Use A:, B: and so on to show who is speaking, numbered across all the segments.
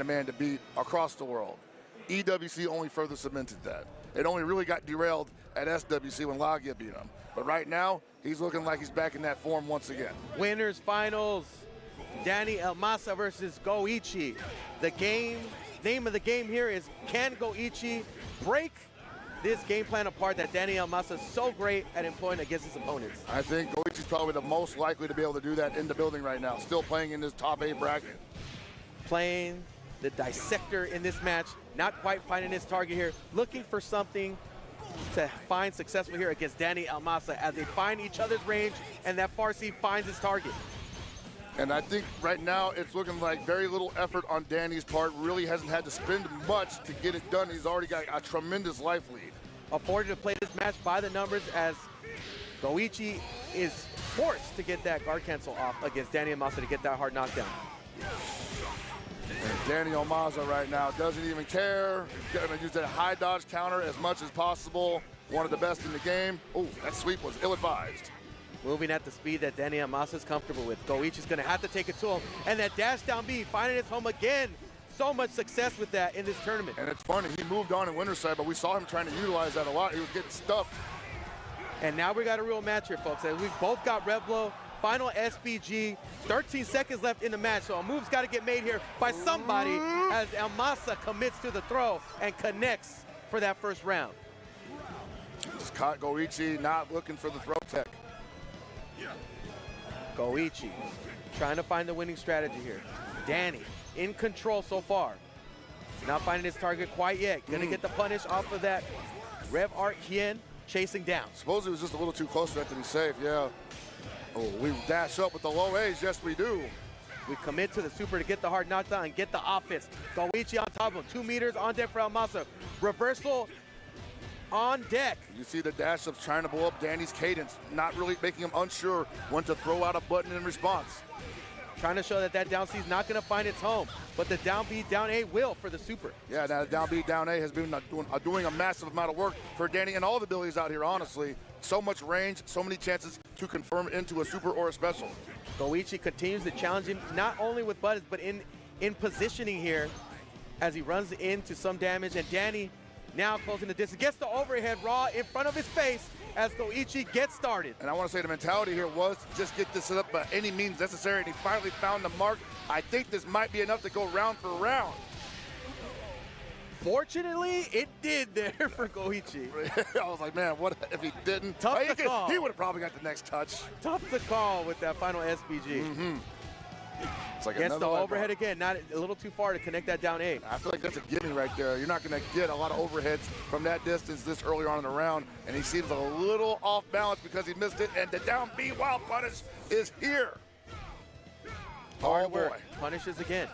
A: a man to beat across the world. EWC only further cemented that. It only really got derailed at SWC when Lagia beat him. But right now, he's looking like he's back in that form once again.
B: Winners finals, DANY EL MAZA versus Go1. The name of the game here is, can Go1 break this game plan apart that DANY EL MAZA is so great at employing against his opponents?
A: I think Go1's probably the most likely to be able to do that in the building right now, still playing in this top 8 bracket.
B: Playing the dissector in this match, not quite finding his target here, looking for something to find successful here against DANY EL MAZA as they find each other's range and that Farsi finds his target.
A: And I think right now it's looking like very little effort on Danny's part. Really hasn't had to spend much to get it done. He's already got a tremendous life lead.
B: Afforded to play this match by the numbers as Go1 is forced to get that guard cancel off against DANY EL MAZA to get that hard knockdown.
A: And DANY EL MAZA right now doesn't even care. He's going to use that high dodge counter as much as possible. One of the best in the game. Oh, that sweep was ill-advised.
B: Moving at the speed that DANY EL MAZA is comfortable with. Go1 is going to have to take it to him. And that dash down B, finding his home again. So much success with that in this tournament.
A: And it's funny, he moved on in winner's side, but we saw him trying to utilize that a lot. He was getting stuffed.
B: And now we got a real match here, folks. And we've both got Red Blow, final SBG, 13 seconds left in the match. So a move's got to get made here by somebody as EL MAZA commits to the throw and connects for that first round.
A: Just caught Go1 not looking for the throw tech.
B: Go1 trying to find the winning strategy here. DANY in control so far. Not finding his target quite yet. Gonna get the punish off of that. Rev Art Hien chasing down.
A: Suppose he was just a little too close for that to be safe, yeah. Oh, we dash up with the low A's, yes we do.
B: We commit to the super to get the hard knockdown and get the offense. Go1 on top of him, 2 meters on deck for EL MAZA. Reversal on deck.
A: You see the dash ups trying to blow up Danny's cadence, not really making him unsure when to throw out a button in response.
B: Trying to show that that down C is not going to find its home, but the down B, down A will for the super.
A: Yeah, now the down B, down A has been doing a massive amount of work for Danny and all the abilities out here, honestly. So much range, so many chances to confirm into a super or a special.
B: Go1 continues to challenge him, not only with buttons, but in positioning here as he runs into some damage, and DANY now closing the distance, gets the overhead raw in front of his face as Go1 gets started.
A: And I want to say the mentality here was to just get this set up by any means necessary, and he finally found the mark. I think this might be enough to go round for round.
B: Fortunately, it did there for Go1.
A: I was like, man, what if he didn't?
B: Tough to call.
A: He would have probably got the next touch.
B: Tough to call with that final SBG.
A: It's like
B: gets the overhead again, not a little too far to connect that down A.
A: I feel like that's a gimme right there. You're not going to get a lot of overheads from that distance this early on in the round, and he seems a little off balance because he missed it, and the down B wild punish is here.
B: Hard work. Punishes again.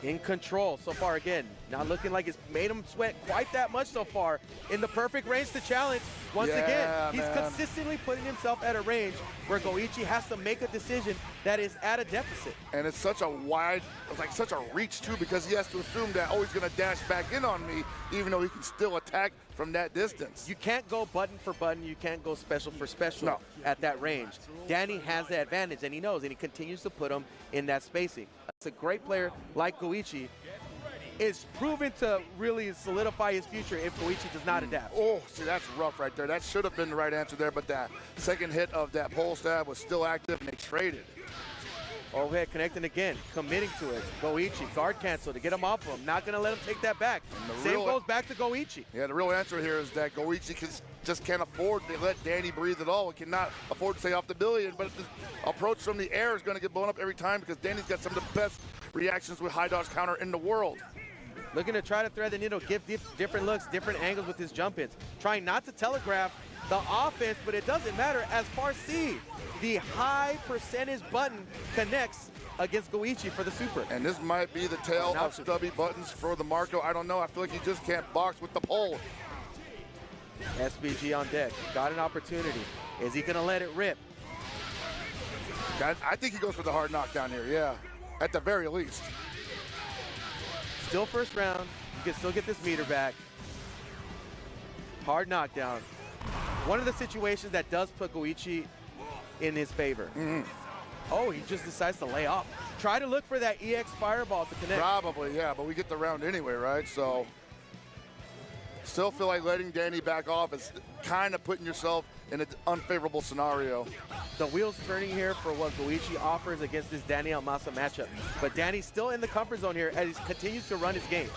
B: In control so far again. Not looking like it's made him sweat quite that much so far. In the perfect range to challenge. Once again, he's consistently putting himself at a range where Go1 has to make a decision that is at a deficit.
A: And it's such a wide, like such a reach too, because he has to assume that, oh, he's gonna dash back in on me, even though he can still attack from that distance.
B: You can't go button for button, you can't go special for special at that range. DANY has the advantage, and he knows, and he continues to put him in that spacing. It's a great player like Go1 is proven to really solidify his future if Go1 does not adapt.
A: Oh, see, that's rough right there. That should have been the right answer there, but that second hit of that pole stab was still active, and they traded.
B: Overhead connecting again, committing to it. Go1, guard cancel to get him off of him. Not going to let him take that back. Same goes back to Go1.
A: Yeah, the real answer here is that Go1 just can't afford to let DANY breathe at all. He cannot afford to stay off the billion, but the approach from the air is going to get blown up every time because DANY's got some of the best reactions with high dodge counter in the world.
B: Looking to try to thread the needle, give different looks, different angles with his jump-ins. Trying not to telegraph the offense, but it doesn't matter as Farsi, the high percentage button, connects against Go1 for the super.
A: And this might be the tale of stubby buttons for the Marco. I don't know. I feel like he just can't box with the pole.
B: SBG on deck. Got an opportunity. Is he going to let it rip?
A: I think he goes for the hard knockdown here, yeah. At the very least.
B: Still first round. You can still get this meter back. Hard knockdown. One of the situations that does put Go1 in his favor. Oh, he just decides to lay off. Try to look for that EX fireball to connect.
A: Probably, yeah, but we get the round anyway, right? So, still feel like letting Danny back off is kind of putting yourself in an unfavorable scenario.
B: The wheels turning here for what Goichi offers against this DANY EL MAZA matchup. But Danny's still in the comfort zone here as he continues to run his game.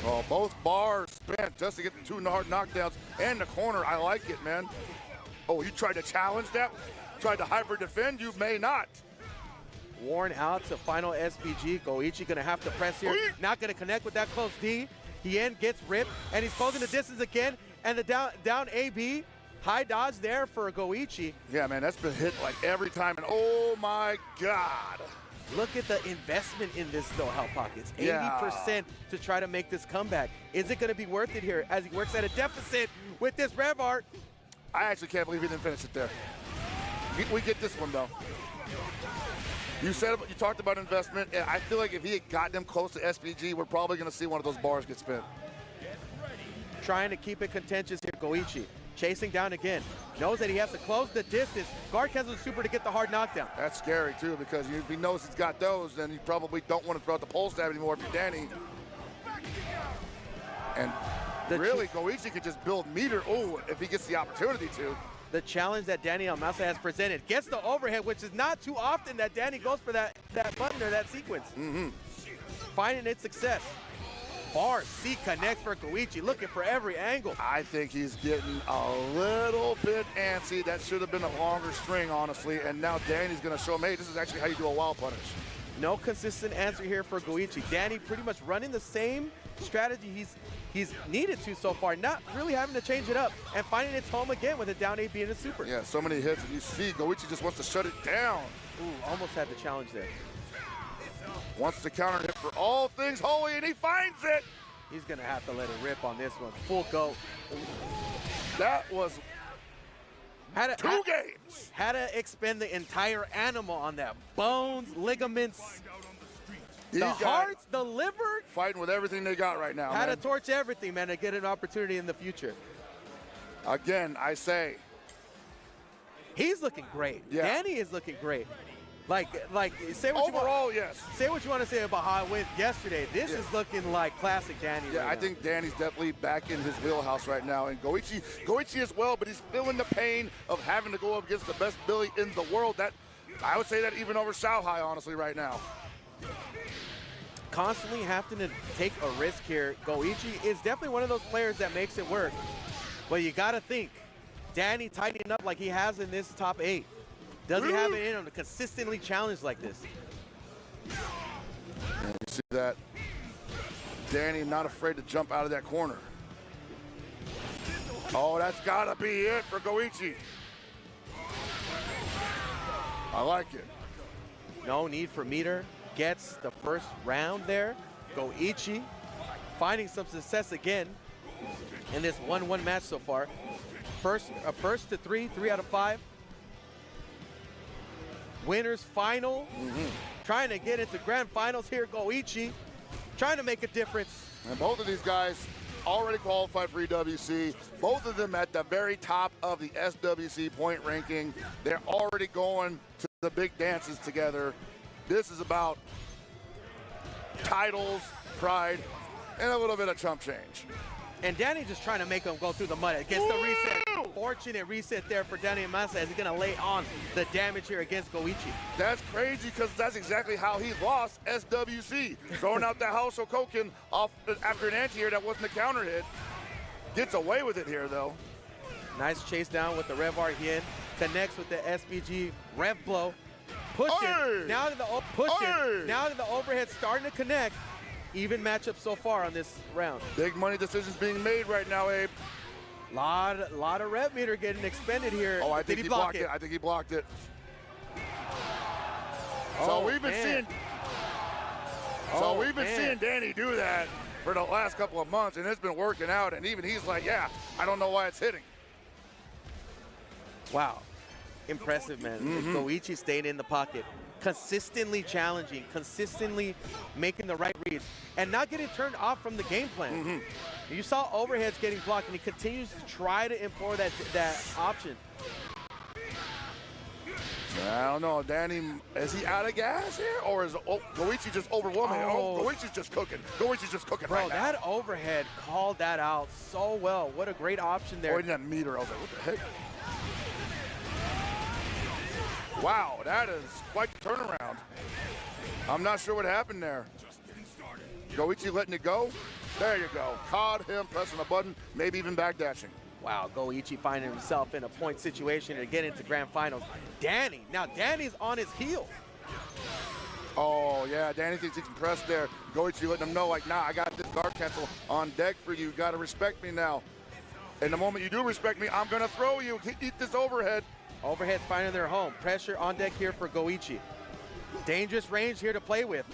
A: Oh, both bars spent just to get the 2 hard knockdowns and the corner. I like it, man. Oh, you tried to challenge that? Tried to hyper defend? You may not.
B: Worn out to final SPG. Goichi gonna have to press here. Not gonna connect with that close D. Hien gets ripped, and he's closing the distance again. And the down AB. High dodge there for Goichi.
A: Yeah, man, that's been hit like every time. And oh my God.
B: Look at the investment in this though, Hell Pockets. 80% to try to make this comeback. Is it gonna be worth it here as he works at a deficit with this rev art?
A: I actually can't believe he didn't finish it there. We get this one though. You talked about investment, and I feel like if he had gotten him close to SPG, we're probably going to see one of those bars get spent.
B: Trying to keep it contentious here, Goichi. Chasing down again. Knows that he has to close the distance. Guard cancels super to get the hard knockdown.
A: That's scary too, because if he knows he's got those, then you probably don't want to throw out the pole stab anymore if you're Danny. And really, Goichi could just build meter, if he gets the opportunity to.
B: The challenge that DANY EL MAZA has presented gets the overhead, which is not too often that Danny goes for that button or that sequence. Finding its success. Bar C connects for Goichi, looking for every angle.
A: I think he's getting a little bit antsy. That should have been a longer string, honestly. And now Danny's going to show him, hey, this is actually how you do a wild punish.
B: No consistent answer here for Goichi. Danny pretty much running the same strategy he's needed to so far, not really having to change it up and finding its home again with a down AB and a super.
A: Yeah, so many hits, and you see Goichi just wants to shut it down.
B: Ooh, almost had the challenge there.
A: Wants to counter hit for all things holy, and he finds it.
B: He's gonna have to let it rip on this one. Full go.
A: That was two games.
B: Had to expend the entire animal on that. Bones, ligaments, the hearts, the liver.
A: Fighting with everything they got right now,
B: Had to torch everything, man, to get an opportunity in the future.
A: Again, I say.
B: He's looking great.
A: Yeah.
B: Danny is looking great. Like, say what
A: overall,
B: you want.
A: yes.
B: Say what you want to say about how it went yesterday. This is looking like classic Danny.
A: Yeah,
B: right
A: I
B: now.
A: think Danny's definitely back in his wheelhouse right now, and Goichi as well. But he's feeling the pain of having to go up against the best Billy in the world. That I would say that even over Shanghai, honestly, right now.
B: Constantly having to take a risk here. Goichi is definitely one of those players that makes it work. But you got to think, Danny tightening up like he has in this top 8. Does he have it in him to consistently challenge like this?
A: And you see that Danny not afraid to jump out of that corner. Oh, that's got to be it for Goichi. I like it.
B: No need for meter. Gets the first round there. Goichi finding some success again in this 1-1 match so far. First to 3 out of 5. Winners final. Trying to get into grand finals here. Goichi trying to make a difference.
A: And both of these guys already qualified for EWC. Both of them at the very top of the SWC point ranking. They're already going to the big dances together. This is about titles, pride, and a little bit of chump change.
B: And Danny just trying to make him go through the mud. Gets the reset. Fortunate reset there for DANY EL MAZA as he's going to lay on the damage here against Goichi.
A: That's crazy because that's exactly how he lost SWC. Throwing out that House of Koken off after an anti-air that wasn't a counter hit. Gets away with it here, though.
B: Nice chase down with the Rev Art Hien. Connects with the SPG Rev Blow. Pushing. Now that the overhead starting to connect. Even matchup so far on this round.
A: Big money decisions being made right now, Abe.
B: Lot of rev meter getting expended here.
A: Oh, I think he blocked it. I think he blocked it. So we've been seeing Danny do that for the last couple of months, and it's been working out. And even he's like, yeah, I don't know why it's hitting.
B: Wow, impressive, man. Goichi staying in the pocket. Consistently challenging, consistently making the right reads, and not getting turned off from the game plan. You saw overheads getting blocked, and he continues to try to implore that option.
A: I don't know, Danny, is he out of gas here? Or is Goichi just overwhelming?
B: Oh.
A: Goichi's just cooking. Goichi's just cooking
B: Bro,
A: right now.
B: that overhead called that out so well. What a great option there.
A: Oh, in that meter, I was like, what the heck? Wow, that is quite the turnaround. I'm not sure what happened there. Goichi letting it go. There you go. Caught him pressing a button, maybe even backdashing.
B: Wow, Goichi finding himself in a point situation to get into grand finals. Danny, now Danny's on his heels.
A: Oh, yeah, Danny thinks he can press there. Goichi letting him know, like, nah, I got this guard cancel on deck for you. You got to respect me now. And the moment you do respect me, I'm going to throw you. Eat this overhead.
B: Overhead's finding their home. Pressure on deck here for Goichi. Dangerous range here to play with.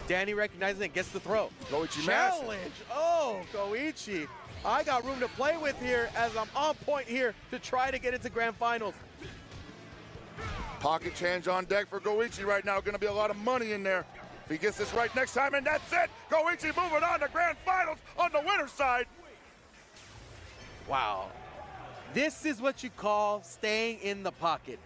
B: Danny recognizes it, gets the throw.
A: Goichi
B: challenge. Oh, Goichi. I got room to play with here as I'm on point here to try to get into grand finals.
A: Pocket change on deck for Goichi right now. Going to be a lot of money in there. If he gets this right next time, and that's it. Goichi moving on to grand finals on the winner's side.
B: Wow. This is what you call staying in the pocket.